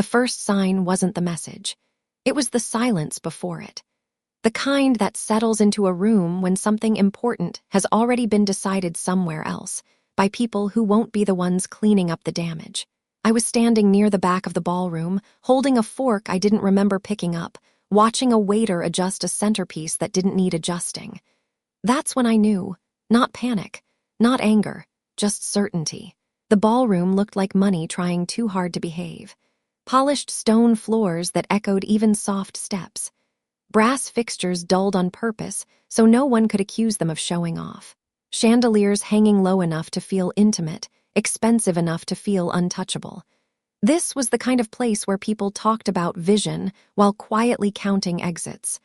The first sign wasn't the message. It was the silence before it. The kind that settles into a room when something important has already been decided somewhere else, by people who won't be the ones cleaning up the damage. I was standing near the back of the ballroom, holding a fork I didn't remember picking up, watching a waiter adjust a centerpiece that didn't need adjusting. That's when I knew. Not panic, not anger, just certainty. The ballroom looked like money trying too hard to behave. Polished stone floors that echoed even soft steps. Brass fixtures dulled on purpose so no one could accuse them of showing off. Chandeliers hanging low enough to feel intimate, expensive enough to feel untouchable. This was the kind of place where people talked about vision while quietly counting exits.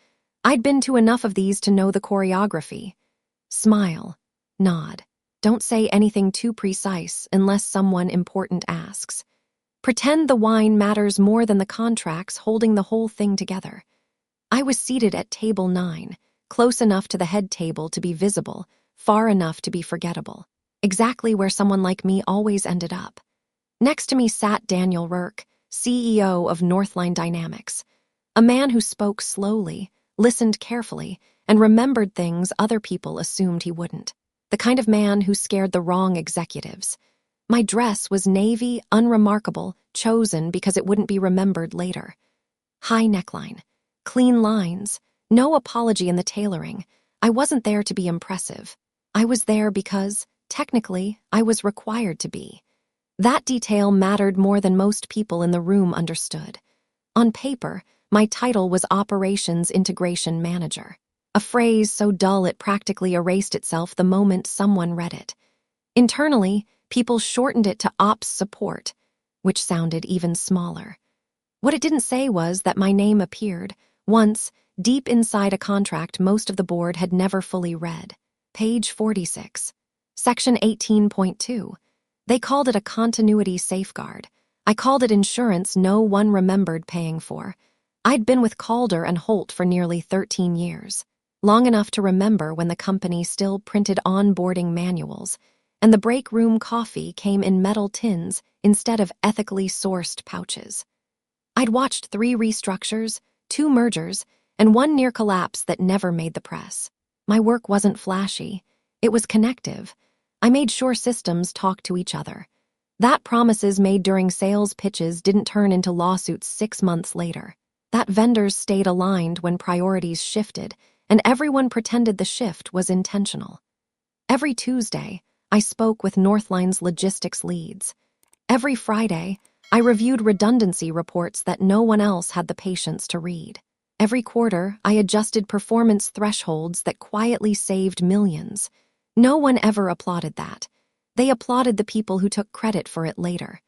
I'd been to enough of these to know the choreography. Smile, nod. Don't say anything too precise unless someone important asks. Pretend the wine matters more than the contracts holding the whole thing together. I was seated at table 9, close enough to the head table to be visible, far enough to be forgettable. Exactly where someone like me always ended up. Next to me sat Daniel Rourke, CEO of Northline Dynamics, a man who spoke slowly, listened carefully, and remembered things other people assumed he wouldn't. The kind of man who scared the wrong executives. My dress was navy, unremarkable, chosen because it wouldn't be remembered later. High neckline. Clean lines, no apology in the tailoring. I wasn't there to be impressive. I was there because, technically, I was required to be. That detail mattered more than most people in the room understood. On paper, my title was Operations Integration Manager, a phrase so dull it practically erased itself the moment someone read it. Internally, people shortened it to Ops Support, which sounded even smaller. What it didn't say was that my name appeared, once, deep inside a contract most of the board had never fully read. Page 46. Section 18.2. They called it a continuity safeguard. I called it insurance no one remembered paying for. I'd been with Calder and Holt for nearly 13 years, long enough to remember when the company still printed onboarding manuals, and the break room coffee came in metal tins instead of ethically sourced pouches. I'd watched 3 restructures, 2 mergers, and 1 near collapse that never made the press. My work wasn't flashy. It was connective. I made sure systems talked to each other. That promises made during sales pitches didn't turn into lawsuits 6 months later. That vendors stayed aligned when priorities shifted, and everyone pretended the shift was intentional. Every Tuesday, I spoke with Northline's logistics leads. Every Friday, I reviewed redundancy reports that no one else had the patience to read. Every quarter, I adjusted performance thresholds that quietly saved millions. No one ever applauded that. They applauded the people who took credit for it later.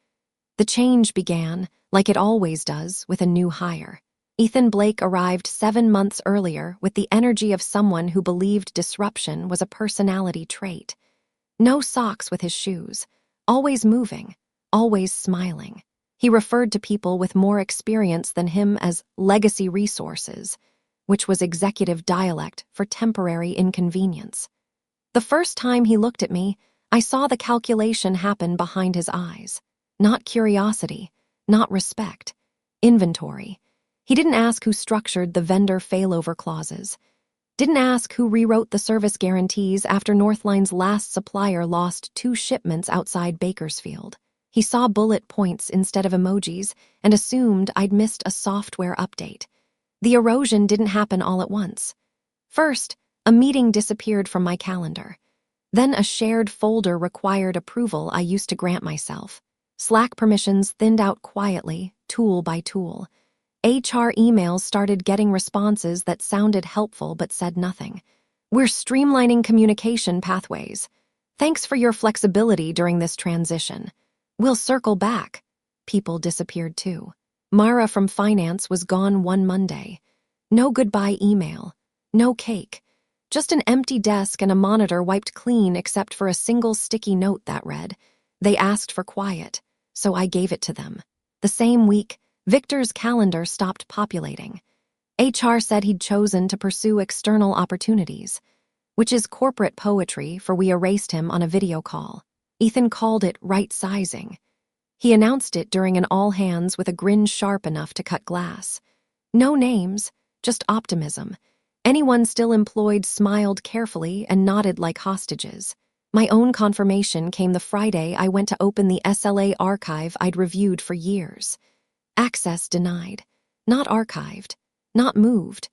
The change began, like it always does, with a new hire. Ethan Blake arrived 7 months earlier with the energy of someone who believed disruption was a personality trait. No socks with his shoes, always moving, always smiling. He referred to people with more experience than him as legacy resources, which was executive dialect for temporary inconvenience. The first time he looked at me, I saw the calculation happen behind his eyes. Not curiosity, not respect, inventory. He didn't ask who structured the vendor failover clauses. Didn't ask who rewrote the service guarantees after Northline's last supplier lost 2 shipments outside Bakersfield. He saw bullet points instead of emojis and assumed I'd missed a software update. The erosion didn't happen all at once. First, a meeting disappeared from my calendar. Then a shared folder required approval I used to grant myself. Slack permissions thinned out quietly, tool by tool. HR emails started getting responses that sounded helpful but said nothing. We're streamlining communication pathways. Thanks for your flexibility during this transition. We'll circle back. People disappeared too. Mara from finance was gone one Monday. No goodbye email. No cake. Just an empty desk and a monitor wiped clean except for a single sticky note that read, "They asked for quiet, so I gave it to them." The same week, Victor's calendar stopped populating. HR said he'd chosen to pursue external opportunities, which is corporate poetry for we erased him on a video call. Ethan called it right-sizing. He announced it during an all-hands with a grin sharp enough to cut glass. No names, just optimism. Anyone still employed smiled carefully and nodded like hostages. My own confirmation came the Friday I went to open the SLA archive I'd reviewed for years. Access denied. Not archived. Not moved.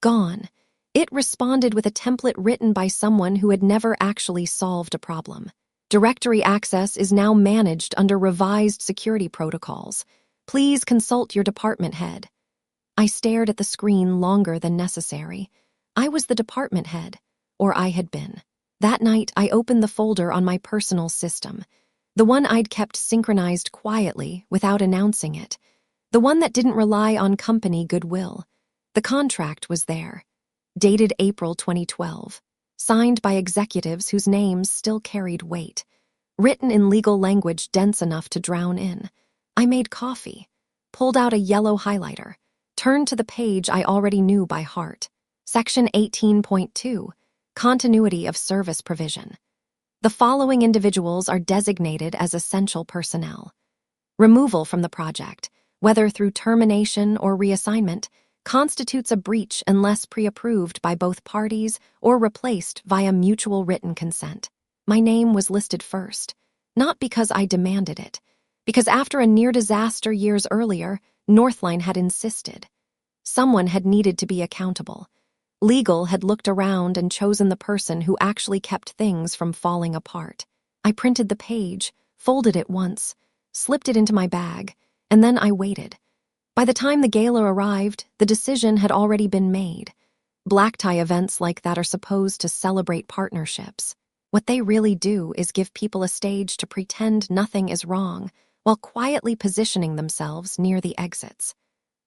Gone. It responded with a template written by someone who had never actually solved a problem. Directory access is now managed under revised security protocols. Please consult your department head. I stared at the screen longer than necessary. I was the department head, or I had been. That night, I opened the folder on my personal system, the one I'd kept synchronized quietly without announcing it, the one that didn't rely on company goodwill. The contract was there, dated April 2012, signed by executives whose names still carried weight, written in legal language dense enough to drown in. I made coffee, pulled out a yellow highlighter, turned to the page I already knew by heart. Section 18.2, Continuity of Service Provision. The following individuals are designated as essential personnel. Removal from the project, whether through termination or reassignment, constitutes a breach unless pre-approved by both parties or replaced via mutual written consent. My name was listed first, not because I demanded it, because after a near-disaster years earlier, Northline had insisted. Someone had needed to be accountable. Legal had looked around and chosen the person who actually kept things from falling apart. I printed the page, folded it once, slipped it into my bag, and then I waited. By the time the gala arrived, the decision had already been made. Black tie events like that are supposed to celebrate partnerships. What they really do is give people a stage to pretend nothing is wrong while quietly positioning themselves near the exits.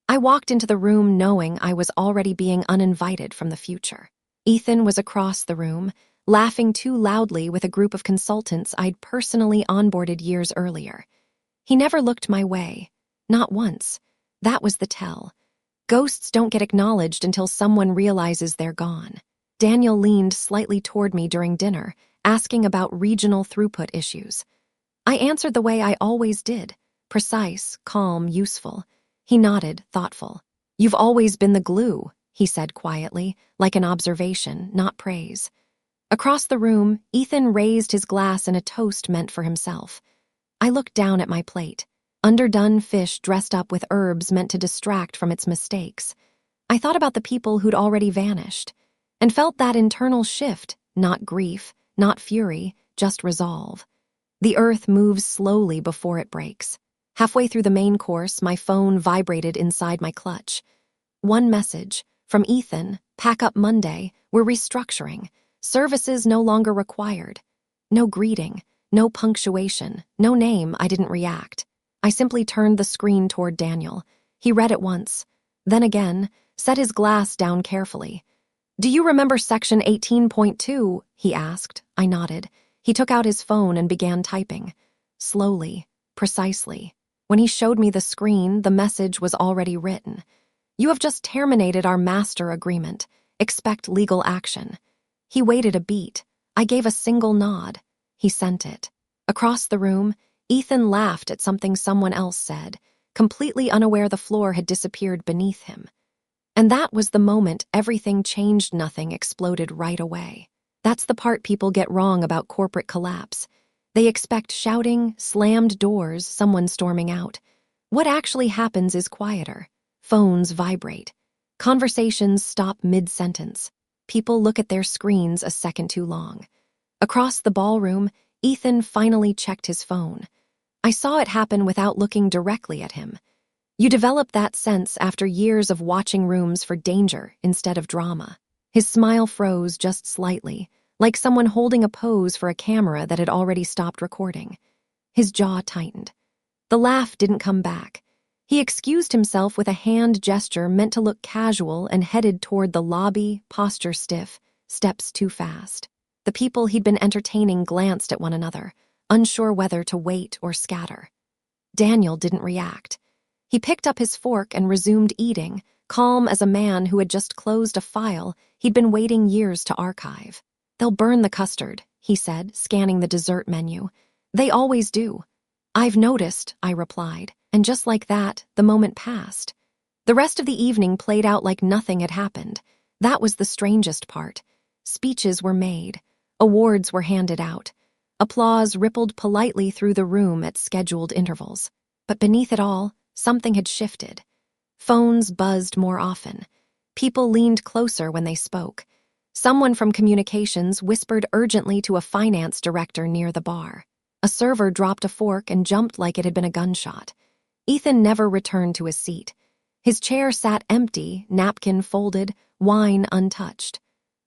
I walked into the room knowing I was already being uninvited from the future. Ethan was across the room, laughing too loudly with a group of consultants I'd personally onboarded years earlier. He never looked my way. Not once. That was the tell. Ghosts don't get acknowledged until someone realizes they're gone. Daniel leaned slightly toward me during dinner, asking about regional throughput issues. I answered the way I always did, precise, calm, useful. He nodded, thoughtful. "You've always been the glue," he said quietly, like an observation, not praise. Across the room, Ethan raised his glass in a toast meant for himself. I looked down at my plate. Underdone fish dressed up with herbs meant to distract from its mistakes. I thought about the people who'd already vanished, and felt that internal shift, not grief, not fury, just resolve. The earth moves slowly before it breaks. Halfway through the main course, my phone vibrated inside my clutch. One message, from Ethan, "Pack up Monday, we're restructuring. Services no longer required." No greeting, no punctuation, no name. I didn't react. I simply turned the screen toward Daniel. He read it once, then again, set his glass down carefully. "Do you remember Section 18.2? He asked. I nodded. He took out his phone and began typing. Slowly, precisely. When he showed me the screen, the message was already written. "You have just terminated our master agreement. Expect legal action." He waited a beat. I gave a single nod. He sent it. Across the room, Ethan laughed at something someone else said, completely unaware the floor had disappeared beneath him. And that was the moment everything changed. Nothing exploded right away. That's the part people get wrong about corporate collapse. They expect shouting, slammed doors, someone storming out. What actually happens is quieter. Phones vibrate. Conversations stop mid-sentence. People look at their screens a second too long. Across the ballroom, Ethan finally checked his phone. I saw it happen without looking directly at him. You develop that sense after years of watching rooms for danger instead of drama. His smile froze just slightly, like someone holding a pose for a camera that had already stopped recording. His jaw tightened. The laugh didn't come back. He excused himself with a hand gesture meant to look casual and headed toward the lobby, posture stiff, steps too fast. The people he'd been entertaining glanced at one another, unsure whether to wait or scatter. Daniel didn't react. He picked up his fork and resumed eating, calm as a man who had just closed a file he'd been waiting years to archive. "They'll burn the custard," he said, scanning the dessert menu. "They always do." "I've noticed," I replied, and just like that, the moment passed. The rest of the evening played out like nothing had happened. That was the strangest part. Speeches were made. Awards were handed out. Applause rippled politely through the room at scheduled intervals. But beneath it all, something had shifted. Phones buzzed more often. People leaned closer when they spoke. Someone from communications whispered urgently to a finance director near the bar. A server dropped a fork and jumped like it had been a gunshot. Ethan never returned to his seat. His chair sat empty, napkin folded, wine untouched.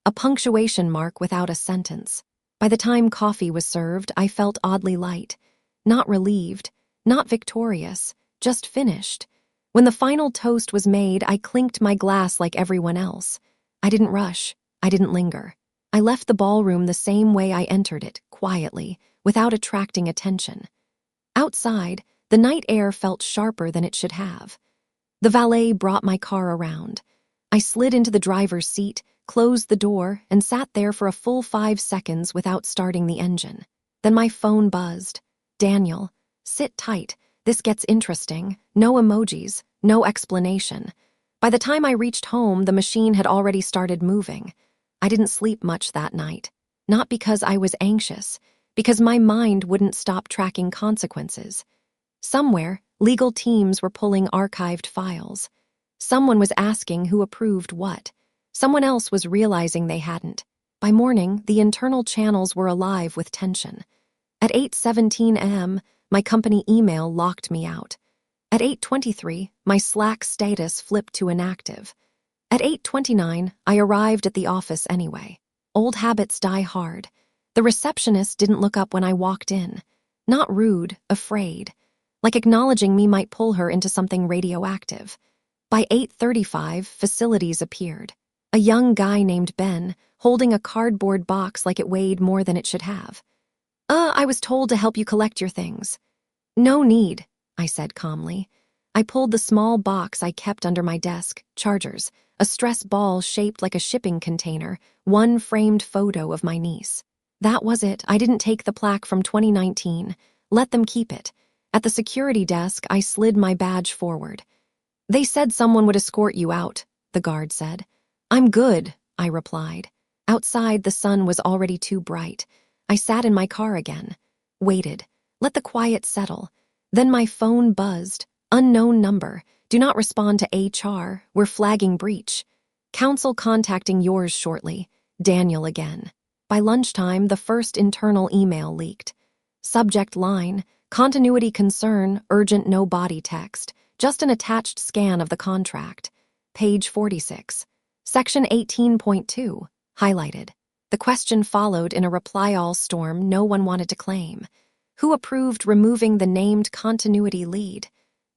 A punctuation mark without a sentence. By the time coffee was served, I felt oddly light. Not relieved, not victorious, just finished. When the final toast was made, I clinked my glass like everyone else. I didn't rush. I didn't linger. I left the ballroom the same way I entered it, quietly, without attracting attention. Outside, the night air felt sharper than it should have. The valet brought my car around. I slid into the driver's seat, closed the door, and sat there for a full 5 seconds without starting the engine. Then my phone buzzed. "Daniel, sit tight. This gets interesting. No emojis, no explanation." By the time I reached home, the machine had already started moving. I didn't sleep much that night. Not because I was anxious, because my mind wouldn't stop tracking consequences. Somewhere, legal teams were pulling archived files. Someone was asking who approved what. Someone else was realizing they hadn't. By morning, the internal channels were alive with tension. At 8:17 a.m., my company email locked me out. At 8:23, my Slack status flipped to inactive. At 8:29, I arrived at the office anyway. Old habits die hard. The receptionist didn't look up when I walked in. Not rude, afraid. Like acknowledging me might pull her into something radioactive. By 8:35, facilities appeared. A young guy named Ben, holding a cardboard box like it weighed more than it should have. I was told to help you collect your things." "No need," I said calmly. I pulled the small box I kept under my desk, chargers, a stress ball shaped like a shipping container, one framed photo of my niece. That was it. I didn't take the plaque from 2019. Let them keep it. At the security desk, I slid my badge forward. "They said someone would escort you out," the guard said. "I'm good," I replied. Outside, the sun was already too bright. I sat in my car again. Waited. Let the quiet settle. Then my phone buzzed. "Unknown number. Do not respond to HR. We're flagging breach. Counsel contacting yours shortly. Daniel again." By lunchtime, the first internal email leaked. Subject line, "Continuity concern, urgent no body text." Just an attached scan of the contract. Page 46. Section 18.2, highlighted. The question followed in a reply-all storm no one wanted to claim. Who approved removing the named continuity lead?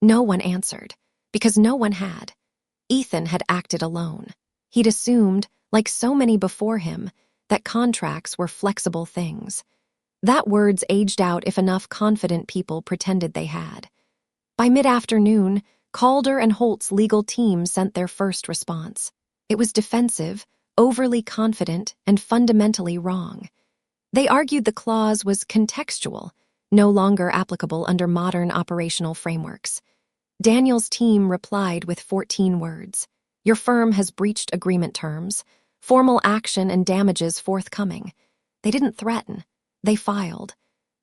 No one answered, because no one had. Ethan had acted alone. He'd assumed, like so many before him, that contracts were flexible things. That word's aged out if enough confident people pretended they had. By mid-afternoon, Calder and Holt's legal team sent their first response. It was defensive, overly confident, and fundamentally wrong. They argued the clause was contextual, no longer applicable under modern operational frameworks. Daniel's team replied with 14 words. "Your firm has breached agreement terms. Formal action and damages forthcoming." They didn't threaten. They filed.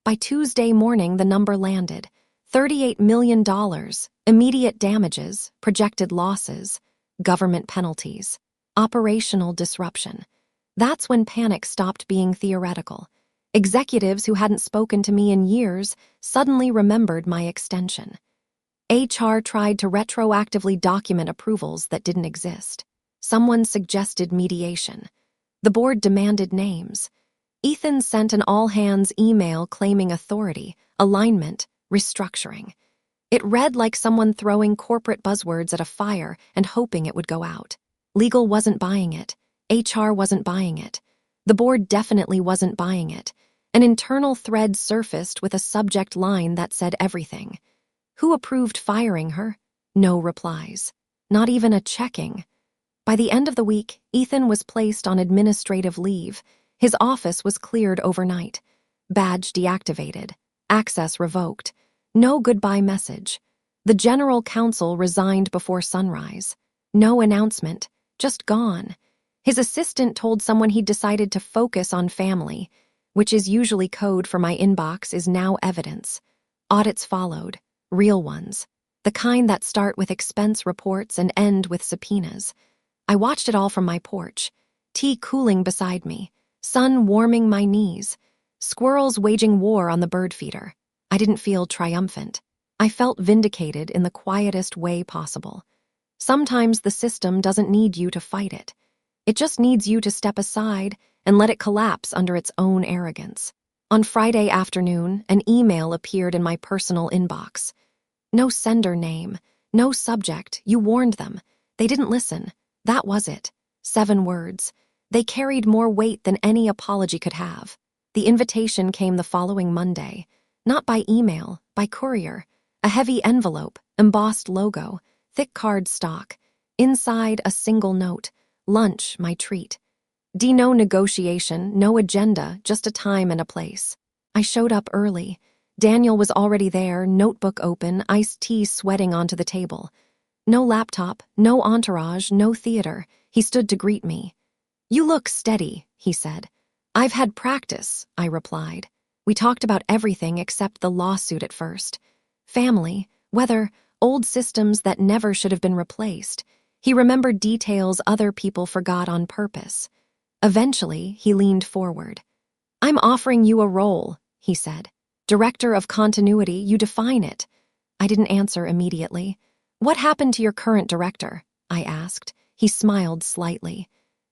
By Tuesday morning, the number landed. $38 million, immediate damages, projected losses, government penalties, operational disruption. That's when panic stopped being theoretical. Executives who hadn't spoken to me in years suddenly remembered my extension. HR tried to retroactively document approvals that didn't exist. Someone suggested mediation. The board demanded names. Ethan sent an all-hands email claiming authority, alignment, restructuring. It read like someone throwing corporate buzzwords at a fire and hoping it would go out. Legal wasn't buying it. HR wasn't buying it. The board definitely wasn't buying it. An internal thread surfaced with a subject line that said everything. Who approved firing her? No replies. Not even a checking. By the end of the week, Ethan was placed on administrative leave. His office was cleared overnight. Badge deactivated. Access revoked. No goodbye message. The general counsel resigned before sunrise. No announcement, just gone. His assistant told someone he'd decided to focus on family, which is usually code for my inbox is now evidence. Audits followed, real ones, the kind that start with expense reports and end with subpoenas. I watched it all from my porch, tea cooling beside me, sun warming my knees, squirrels waging war on the bird feeder. I didn't feel triumphant. I felt vindicated in the quietest way possible. Sometimes the system doesn't need you to fight it. It just needs you to step aside and let it collapse under its own arrogance. On Friday afternoon, an email appeared in my personal inbox. No sender name, no subject. You warned them. They didn't listen. That was it. 7 words. They carried more weight than any apology could have. The invitation came the following Monday. Not by email, by courier. A heavy envelope, embossed logo, thick card stock. Inside, a single note. Lunch, my treat. No negotiation, no agenda, just a time and a place. I showed up early. Daniel was already there, notebook open, iced tea sweating onto the table. No laptop, no entourage, no theater. He stood to greet me. "You look steady," he said. "I've had practice," I replied. We talked about everything except the lawsuit at first. Family, weather, old systems that never should have been replaced. He remembered details other people forgot on purpose. Eventually, he leaned forward. "I'm offering you a role," he said. "Director of continuity, you define it." I didn't answer immediately. "What happened to your current director?" I asked. He smiled slightly.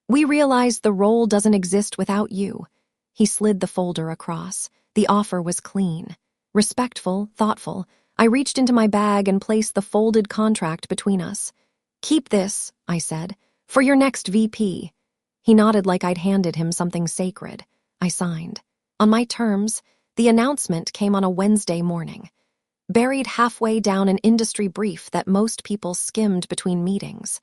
"We realized the role doesn't exist without you." He slid the folder across. The offer was clean. Respectful, thoughtful, I reached into my bag and placed the folded contract between us. "Keep this," I said, "for your next VP." He nodded like I'd handed him something sacred. I signed. On my terms, the announcement came on a Wednesday morning, buried halfway down an industry brief that most people skimmed between meetings.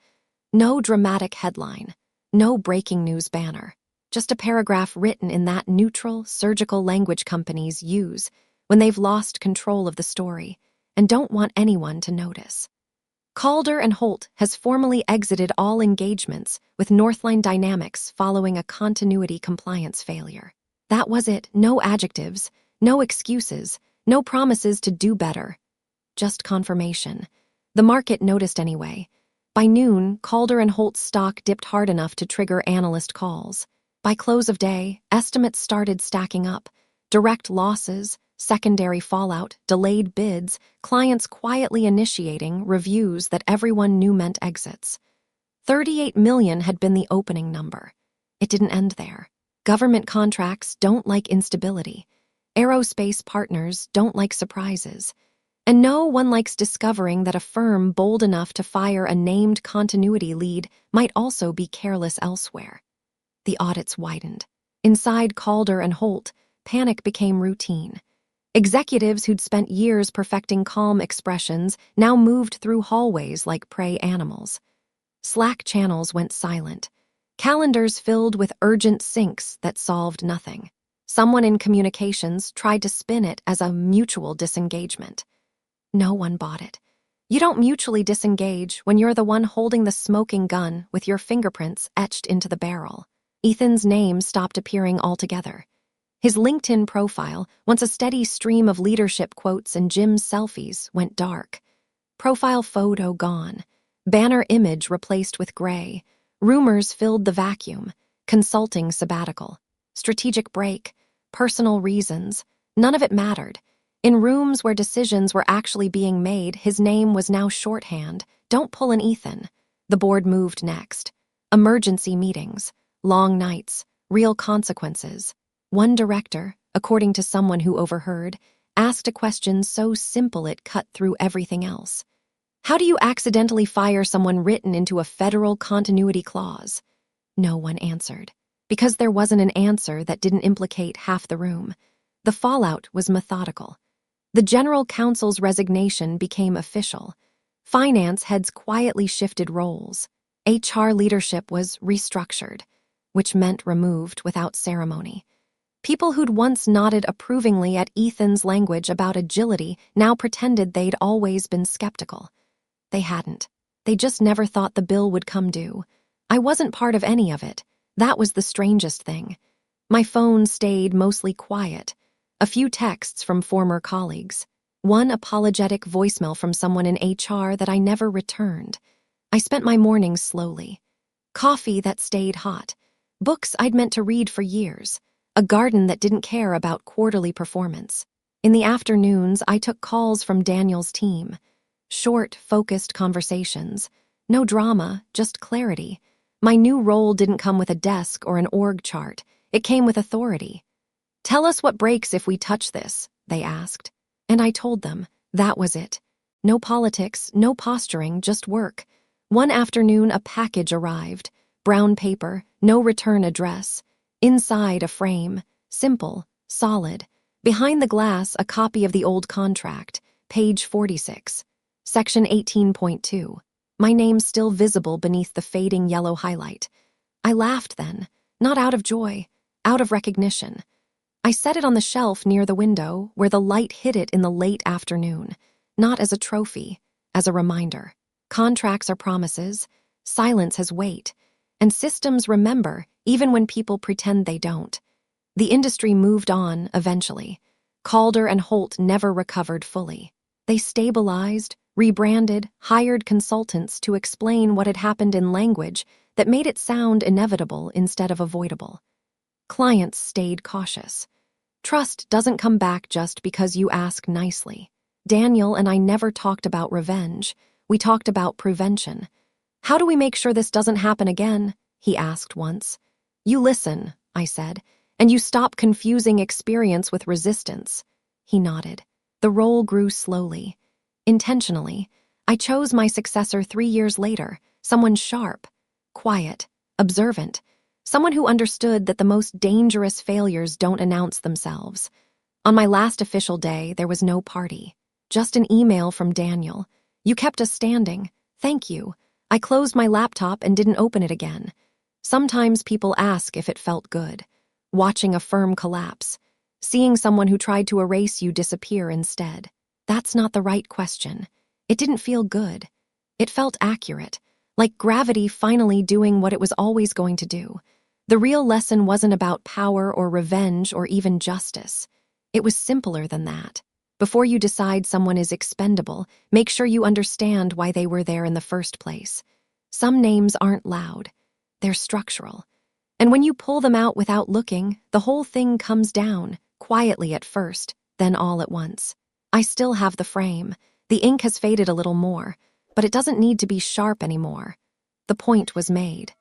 No dramatic headline, no breaking news banner, just a paragraph written in that neutral, surgical language companies use when they've lost control of the story and don't want anyone to notice. Calder and Holt has formally exited all engagements with Northline Dynamics following a continuity compliance failure. That was it. No adjectives, no excuses, no promises to do better. Just confirmation. The market noticed anyway. By noon, Calder and Holt's stock dipped hard enough to trigger analyst calls. By close of day, estimates started stacking up. Direct losses, secondary fallout, delayed bids, clients quietly initiating reviews that everyone knew meant exits. 38 million had been the opening number. It didn't end there. Government contracts don't like instability. Aerospace partners don't like surprises. And no one likes discovering that a firm bold enough to fire a named continuity lead might also be careless elsewhere. The audits widened. Inside Calder and Holt, panic became routine. Executives who'd spent years perfecting calm expressions now moved through hallways like prey animals. Slack channels went silent. Calendars filled with urgent syncs that solved nothing. Someone in communications tried to spin it as a mutual disengagement. No one bought it. You don't mutually disengage when you're the one holding the smoking gun with your fingerprints etched into the barrel. Ethan's name stopped appearing altogether. His LinkedIn profile, once a steady stream of leadership quotes and Jim's selfies, went dark. Profile photo gone. Banner image replaced with gray. Rumors filled the vacuum. Consulting sabbatical. Strategic break. Personal reasons. None of it mattered. In rooms where decisions were actually being made, his name was now shorthand. Don't pull an Ethan. The board moved next. Emergency meetings. Long nights. Real consequences. One director, according to someone who overheard, asked a question so simple it cut through everything else. How do you accidentally fire someone written into a federal continuity clause? No one answered. Because there wasn't an answer that didn't implicate half the room. The fallout was methodical. The general counsel's resignation became official. Finance heads quietly shifted roles. HR leadership was restructured, which meant removed without ceremony. People who'd once nodded approvingly at Ethan's language about agility now pretended they'd always been skeptical. They hadn't. They just never thought the bill would come due. I wasn't part of any of it. That was the strangest thing. My phone stayed mostly quiet. A few texts from former colleagues. One apologetic voicemail from someone in HR that I never returned. I spent my mornings slowly. Coffee that stayed hot. Books I'd meant to read for years. A garden that didn't care about quarterly performance. In the afternoons, I took calls from Daniel's team. Short, focused conversations. No drama, just clarity. My new role didn't come with a desk or an org chart. It came with authority. "Tell us what breaks if we touch this," they asked. And I told them. That was it. No politics, no posturing, just work. One afternoon, a package arrived. Brown paper, no return address. Inside, a frame. Simple, solid. Behind the glass, a copy of the old contract. Page 46. Section 18.2. My name still visible beneath the fading yellow highlight. I laughed then, not out of joy, out of recognition. I set it on the shelf near the window, where the light hit it in the late afternoon, not as a trophy, as a reminder. Contracts are promises, silence has weight, and systems remember even when people pretend they don't. The industry moved on eventually. Calder and Holt never recovered fully. They stabilized, rebranded, hired consultants to explain what had happened in language that made it sound inevitable instead of avoidable. Clients stayed cautious. Trust doesn't come back just because you ask nicely. Daniel and I never talked about revenge. We talked about prevention. "How do we make sure this doesn't happen again?" he asked once. "You listen," I said, "and you stop confusing experience with resistance." He nodded. The role grew slowly. Intentionally, I chose my successor 3 years later, someone sharp, quiet, observant, someone who understood that the most dangerous failures don't announce themselves. On my last official day, there was no party. Just an email from Daniel. "You kept us standing. Thank you." I closed my laptop and didn't open it again. Sometimes people ask if it felt good. Watching a firm collapse. Seeing someone who tried to erase you disappear instead. That's not the right question. It didn't feel good. It felt accurate, like gravity finally doing what it was always going to do. The real lesson wasn't about power or revenge or even justice. It was simpler than that. Before you decide someone is expendable, make sure you understand why they were there in the first place. Some names aren't loud. They're structural. And when you pull them out without looking, the whole thing comes down, quietly at first, then all at once. I still have the frame. The ink has faded a little more, but it doesn't need to be sharp anymore. The point was made.